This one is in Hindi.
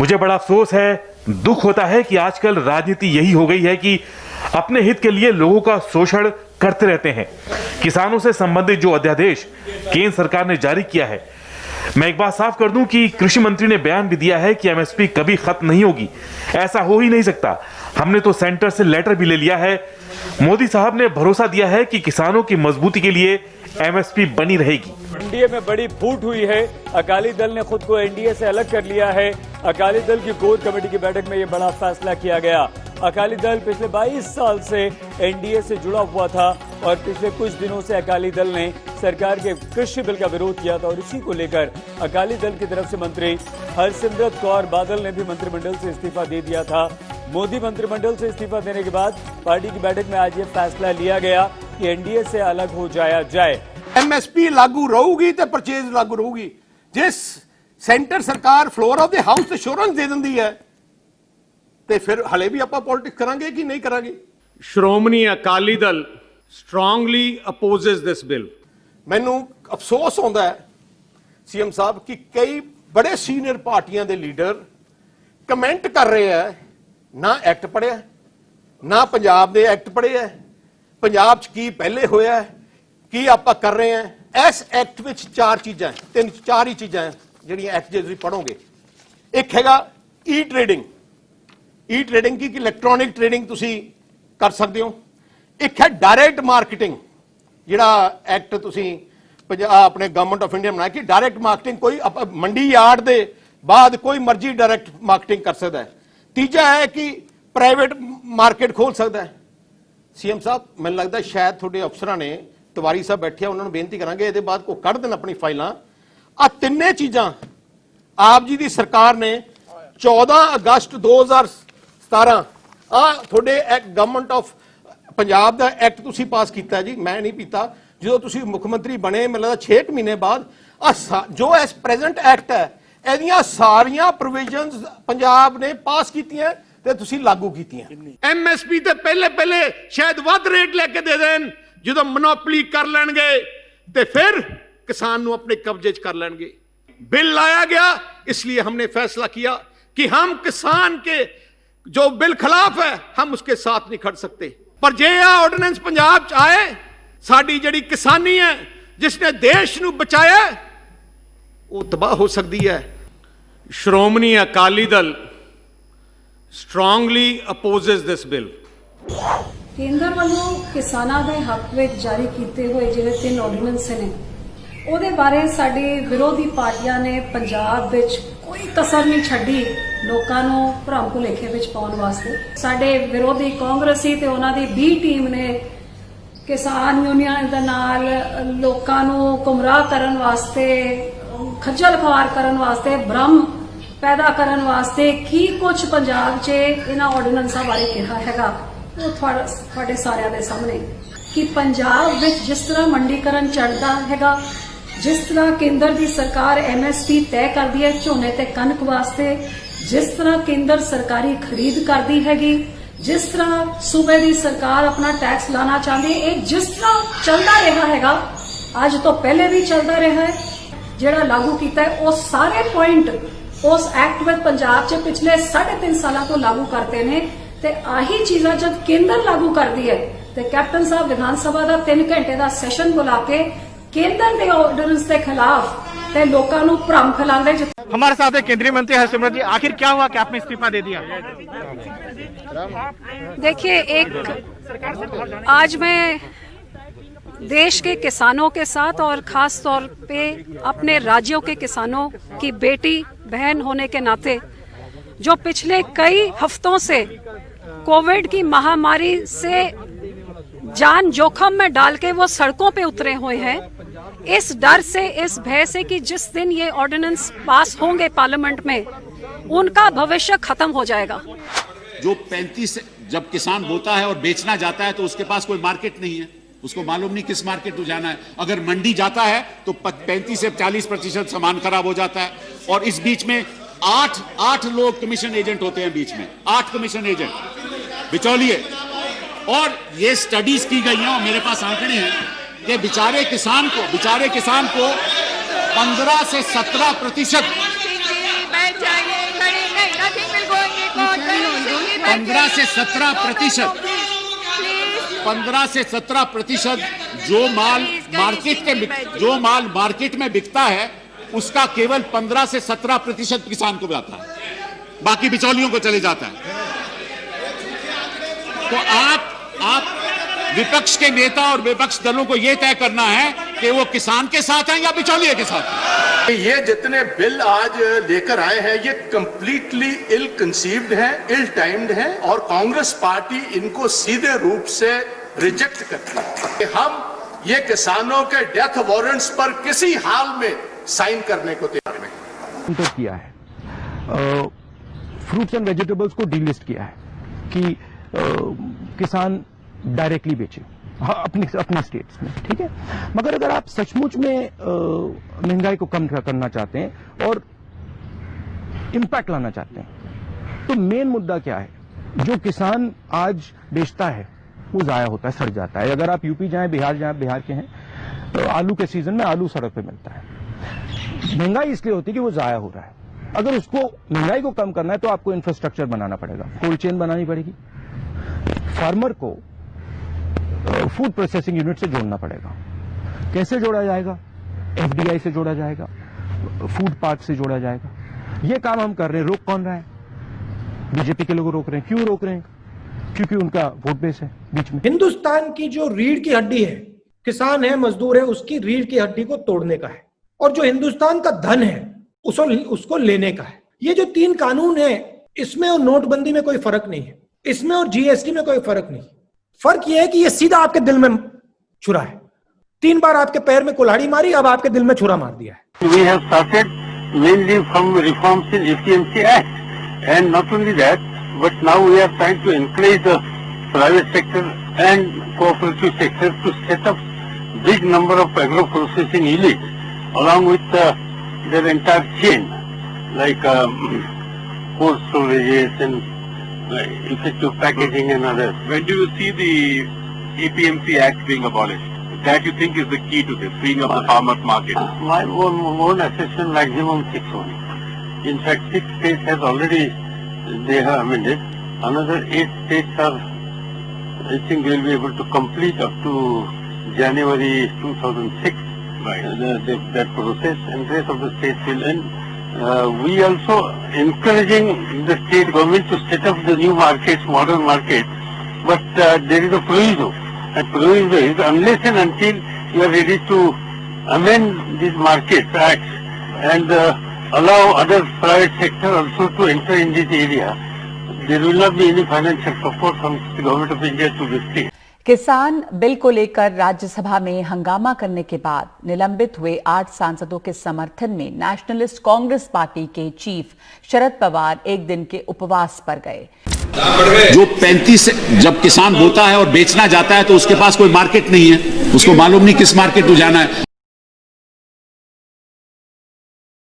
मुझे बड़ा अफसोस है, दुख होता है कि आजकल राजनीति यही हो गई है कि अपने हित के लिए लोगों का शोषण करते रहते हैं। किसानों से संबंधित जो अध्यादेश केंद्र सरकार ने जारी किया है, मैं एक बात साफ कर दूं कि कृषि मंत्री ने बयान भी दिया है कि एमएसपी कभी खत्म नहीं होगी। ऐसा हो ही नहीं सकता। हमने तो सेंटर से लेटर भी ले लिया है। मोदी साहब ने भरोसा दिया है कि किसानों की मजबूती के लिए एमएसपी बनी रहेगी। एनडीए में बड़ी फूट हुई है। अकाली दल ने खुद को एनडीए से अलग कर लिया है। अकाली दल की कोर कमेटी की बैठक में यह बड़ा फैसला किया गया। अकाली दल पिछले 22 साल से एनडीए से जुड़ा हुआ था और पिछले कुछ दिनों से अकाली दल ने सरकार के कृषि बिल का विरोध किया था और इसी को लेकर अकाली दल की तरफ से मंत्री हरसिमरत कौर बादल ने भी मंत्रिमंडल से इस्तीफा दे दिया था। मोदी मंत्रिमंडल से इस्तीफा देने के बाद पार्टी की बैठक में आज ये फैसला लिया गया कि एनडीए से अलग हो जाया जाए। एमएसपी लागू रहूगी तो परचेज लागू रहूगी। जिस सेंटर सरकार floor of the house assurance दे दिंदी है ਤੇ ਫਿਰ ਹਲੇ ਵੀ ਆਪਾਂ ਪੋਲਿਟਿਕਸ ਕਰਾਂਗੇ ਕਿ ਨਹੀਂ ਕਰਾਂਗੇ। ਸ਼੍ਰੋਮਣੀ ਅਕਾਲੀ ਦਲ ਸਟਰੋਂਗਲੀ ਅਪੋਜ਼ਸ ਦਿਸ ਬਿਲ। ਮੈਨੂੰ ਅਫਸੋਸ ਹੁੰਦਾ ਹੈ ਸੀਐਮ ਸਾਹਿਬ ਕਿ ਕਈ ਬੜੇ ਸੀਨੀਅਰ ਪਾਰਟੀਆਂ ਦੇ ਲੀਡਰ ਕਮੈਂਟ ਕਰ ਰਹੇ ਆ, ਨਾ ਐਕਟ ਪੜਿਆ, ਨਾ ਪੰਜਾਬ ਦੇ ਐਕਟ ਪੜ੍ਹੇ ਹੈ, ਪੰਜਾਬ 'ਚ ਕੀ ਪਹਿਲੇ ਹੋਇਆ, ਕੀ ਆਪਾਂ ਕਰ ਰਹੇ ਆ। ਇਸ ਐਕਟ ਵਿੱਚ ਚਾਰ ਹੀ ਚੀਜ਼ਾਂ ਜਿਹੜੀਆਂ ਐਕਟ ਜੇ ਤੁਸੀਂ ਪੜੋਗੇ। ਇੱਕ ਹੈਗਾ ਈ ਟ੍ਰੇਡਿੰਗ की इलैक्ट्रॉनिक ट्रेडिंग तुसी कर सकते हो। एक है डायरेक्ट मार्केटिंग, जिहड़ा एक्ट तुसी अपने गवर्नमेंट ऑफ इंडिया बनाया कि डायरेक्ट मार्केटिंग कोई मंडी यार्ड दे बाद कोई मर्जी डायरेक्ट मार्केटिंग कर सकता है। तीजा है कि प्राइवेट मार्केट खोल सकता है। सीएम साहब मैंने लगता शायद थोड़े अफसर ने तिवारी साहब बैठे उन्होंने बेनती करांगे ये बाद को कढ़ देन अपनी फाइलां। आ तिन्ने चीज़ां आप जी की सरकार ने 14 अगस्त 2017 थोड़े गवर्नमेंट ऑफ पंजाब का एक्ट तुसी पास किया जी, मैं नहीं पीता। जो तुसी मुख्यमंत्री बने मैंने लगता 6 महीने बाद जो इस प्रेजेंट एक्ट है ਇਹਦੀਆਂ ਸਾਰੀਆਂ प्रोविजनस पंजाब ने पास कीतियां ते तुसी लागू कीतियां। ਐਮਐਸਪੀ ਤੇ ਪਹਿਲੇ ਸ਼ਾਇਦ ਵੱਧ ਰੇਟ ਲੈ ਕੇ ਦੇ ਦੇਣ, ਜਦੋਂ ਮੋਨੋਪੋਲੀ ਕਰ ਲੈਣਗੇ ਤੇ ਫਿਰ किसान ਨੂੰ अपने कब्जे च कर लेंगे। बिल लाया गया इसलिए हमने फैसला किया कि हम किसान के जो बिल खिलाफ है हम उसके साथ नहीं खड़ सकते। पर जे ऑर्डिनेंस पंजाब च आए, साड़ी जड़ी किसानी है जिसने देश नू बचाया वो तबाह हो सकती है। श्रोमणी Akali Dal strongly opposes this bill. केंद्र वालों किसानों के हक में जारी किए हुए जिहड़े 3 ऑर्डीनेंस ने ਉਹਦੇ ਬਾਰੇ ਸਾਡੇ ਵਿਰੋਧੀ ਪਾਰਟੀਆਂ ਨੇ ਪੰਜਾਬ ਵਿੱਚ ਕੋਈ ਕਸਰ ਨਹੀਂ ਛੱਡੀ ਲੋਕਾਂ ਨੂੰ ਭਰਮ ਭੁਲੇਖੇ ਵਿੱਚ ਪਾਉਣ ਵਾਸਤੇ। ਸਾਡੇ ਵਿਰੋਧੀ ਕਾਂਗਰਸੀ ਤੇ ਉਹਨਾਂ ਦੀ ਬੀ ਟੀਮ ਨੇ ਕਿਸਾਨ ਯੂਨੀਅਨ ਦੇ ਨਾਲ ਲੋਕਾਂ ਨੂੰ ਗੁੰਮਰਾਹ ਕਰਨ ਵਾਸਤੇ, ਖੱਜਲ ਖੁਆਰ ਕਰਨ ਵਾਸਤੇ, ਭਰਮ ਪੈਦਾ ਕਰਨ ਵਾਸਤੇ ਕੀ ਕੁਝ ਪੰਜਾਬ 'ਚ ਇਹਨਾਂ ਆਰਡੀਨੈਂਸਾਂ ਬਾਰੇ ਕਿਹਾ ਹੈਗਾ ਉਹ ਤੁਹਾਡੇ ਸਾਰਿਆਂ ਦੇ ਸਾਹਮਣੇ ਕਿ ਪੰਜਾਬ ਵਿੱਚ ਜਿਸ ਤਰ੍ਹਾਂ ਮੰਡੀਕਰਨ ਚੱਲਦਾ ਹੈਗਾ, जिस तरह केंद्र की सरकार एमएसपी तय करती है झोने ते कनक वास्ते, जिस तरह केंद्र सरकारी खरीद करती हैगी, जिस तरह सूबे की सरकार अपना टैक्स लाना चाहती है, जिस तरह चलता रहा हैगा, अज तो पहले भी चलता रहा है, जिहड़ा लागू किया है वो सारे पॉइंट उस एक्ट में पंजाब च पिछले 3.5 साल तो लागू करते हैं। ते आही चीज़ां जब केंद्र लागू करती है तो कैप्टन साहब विधान सभा का 3 घंटे का सैशन बुला के केंद्र के ऑर्डिनेंस के खिलाफ ते लोकां नूं भ्रम फैलांदे। हमारे साथ है केंद्रीय मंत्री हरसिमरत जी, आखिर क्या हुआ कि आपने इस्तीफा दे दिया? देखिए, एक आज मैं देश के किसानों के साथ और खास तौर पे अपने राज्यों के किसानों की बेटी बहन होने के नाते जो पिछले कई हफ्तों से कोविड की महामारी से जान जोखम में डाल के वो सड़कों पे उतरे हुए हैं, इस डर से, इस भय से कि जिस दिन ये ऑर्डिनेंस पास होंगे पार्लियामेंट में उनका भविष्य खत्म हो जाएगा। जो 35 जब किसान बोता है और बेचना जाता है तो उसके पास कोई मार्केट नहीं है, उसको मालूम नहीं किस मार्केट में जाना है। अगर मंडी जाता है तो 35 से 40% सामान खराब हो जाता है। और इस बीच में 8 लोग कमीशन एजेंट होते हैं, बीच में 8 कमीशन एजेंट बिचौलिए। और ये स्टडीज की गई हैं और मेरे पास आंकड़े हैं कि बेचारे किसान को 15 से 17% 15 से 17% जो माल मार्केट में बिकता है उसका केवल 15 से 17% किसान को जाता है, बाकी बिचौलियों को चले जाता है। तो आप विपक्ष के नेता और विपक्ष दलों को यह तय करना है कि वो किसान के साथ हैं या बिचौलिए के साथ हैं। ये जितने बिल आज लेकर आए हैं ये कंप्लीटली इल कंसीव्ड हैं, इल टाइम्ड हैं और कांग्रेस पार्टी इनको सीधे रूप से रिजेक्ट करती है। हम ये किसानों के डेथ वारंट्स पर किसी हाल में साइन करने को तैयार नहीं। किया है फ्रूट्स एंड वेजिटेबल्स को डीलिस्ट किया है कि किसान डायरेक्टली बेचे अपने स्टेट्स में, ठीक है। मगर अगर आप सचमुच में महंगाई को कम करना चाहते हैं और इंपैक्ट लाना चाहते हैं तो मेन मुद्दा क्या है? जो किसान आज बेचता है वो जाया होता है, सड़ जाता है। अगर आप यूपी जाएं, बिहार के हैं तो आलू के सीजन में आलू सड़क पे मिलता है। महंगाई इसलिए होती है कि वो जाया हो रहा है। अगर उसको महंगाई को कम करना है तो आपको इंफ्रास्ट्रक्चर बनाना पड़ेगा, कोल्ड चेन बनानी पड़ेगी, फार्मर को फूड प्रोसेसिंग यूनिट से जोड़ना पड़ेगा। कैसे जोड़ा जाएगा? एफडीआई से जोड़ा जाएगा, फूड पार्क से जोड़ा जाएगा। ये काम हम कर रहे हैं। रोक कौन रहा है? बीजेपी के लोग रोक रहे हैं। क्यों रोक रहे हैं? क्योंकि उनका वोट बेस है बीच में। हिंदुस्तान की जो रीढ़ की हड्डी है, किसान है, मजदूर है, उसकी रीढ़ की हड्डी को तोड़ने का है और जो हिंदुस्तान का धन है उसको लेने का है। ये जो 3 कानून है इसमें और नोटबंदी में कोई फर्क नहीं है, इसमें और जीएसटी में कोई फर्क नहीं। फर्क यह है कि ये सीधा आपके दिल में छुरा है। 3 बार आपके पैर में कुल्हाड़ी मारी, अब आपके दिल में छुरा मार दिया है। We have started mainly from reforms in APMC Act, and not only that, but now we are trying to encourage the private sector and cooperative sector to set up big number of agro-processing units along with their entire chain, like cold storages and effective packaging and others. When do you see the APMC Act being abolished? That you think is the key to this, freeing up the farmers' market? My own assessment, maximum 6 only. In fact, 6 states has already, they have amended. Another 8 states are, I think they will be able to complete up to January 2006 that process, and rest of the states will end. We also encouraging the state government to set up the new markets, modern markets, but there is a proviso. And proviso is unless and until you are ready to amend these markets acts and allow other private sector also to enter in this area, there will not be any financial support from the government of India to the state. किसान बिल को लेकर राज्यसभा में हंगामा करने के बाद निलंबित हुए 8 सांसदों के समर्थन में नेशनलिस्ट कांग्रेस पार्टी के चीफ शरद पवार एक दिन के उपवास पर गए। जो 35 जब किसान बोता है और बेचना जाता है तो उसके पास कोई मार्केट नहीं है, उसको मालूम नहीं किस मार्केट को जाना है।